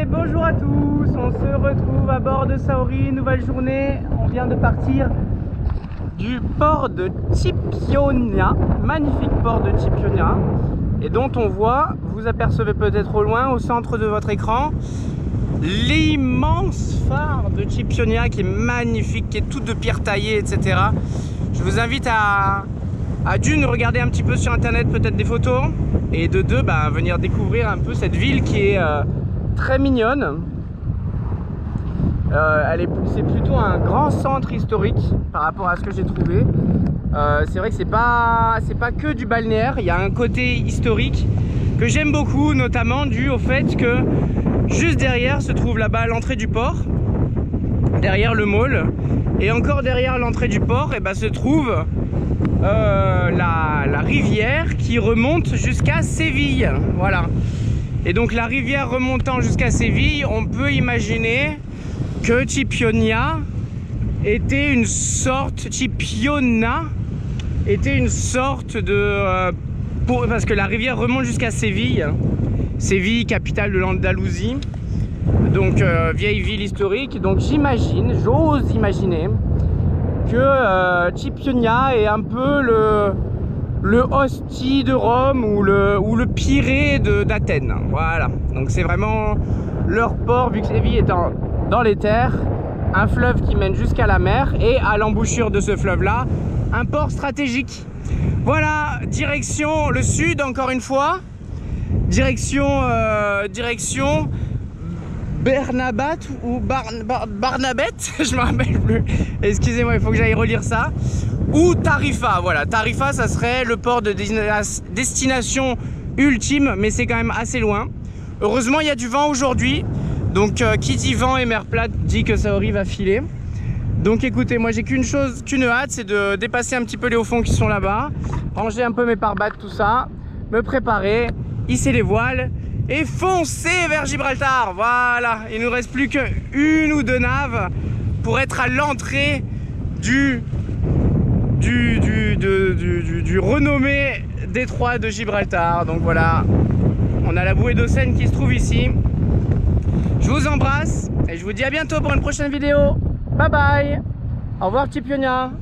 bonjour à tous, on se retrouve à bord de Saori, nouvelle journée. On vient de partir du port de Cipionia, magnifique port de Cipionia, et dont on voit, vous apercevez peut-être au loin, au centre de votre écran, l'immense phare de Cipionia qui est magnifique, qui est tout de pierre taillée, etc. Je vous invite à d'une, regarder un petit peu sur internet peut-être des photos, et de deux, venir découvrir un peu cette ville qui est très mignonne. C'est plutôt un grand centre historique par rapport à ce que j'ai trouvé. C'est vrai que c'est pas que du balnéaire, il y a un côté historique que j'aime beaucoup, notamment dû au fait que juste derrière se trouve là-bas l'entrée du port, derrière le mall, et encore derrière l'entrée du port se trouve la rivière qui remonte jusqu'à Séville. Voilà. Et donc la rivière remontant jusqu'à Séville, on peut imaginer que Cipionia était une sorte, de parce que la rivière remonte jusqu'à Séville. Séville, capitale de l'Andalousie, donc vieille ville historique. Donc j'ose imaginer que Cipionia est un peu le Ostie de Rome ou le Pirée d'Athènes. Voilà, donc c'est vraiment leur port, vu que Séville est dans les terres, un fleuve qui mène jusqu'à la mer, et à l'embouchure de ce fleuve là, un port stratégique. Voilà, direction le sud, encore une fois, direction Bernabat ou Barnabette, je me rappelle plus, excusez-moi, il faut que j'aille relire ça, ou Tarifa. Voilà, Tarifa, ça serait le port de destination ultime, mais c'est quand même assez loin. Heureusement, il y a du vent aujourd'hui, donc qui dit vent et mer plate dit que Saori va filer. Donc écoutez, moi j'ai qu'une hâte, c'est de dépasser un petit peu les hauts fonds qui sont là-bas, ranger un peu mes pare-battes, tout ça, me préparer, hisser les voiles et foncer vers Gibraltar. Voilà, il nous reste plus qu'une ou deux naves pour être à l'entrée du renommé détroit de Gibraltar. Donc voilà, on a la bouée d'Océane qui se trouve ici. Je vous embrasse et je vous dis à bientôt pour une prochaine vidéo. Bye bye. Au revoir Cipionia.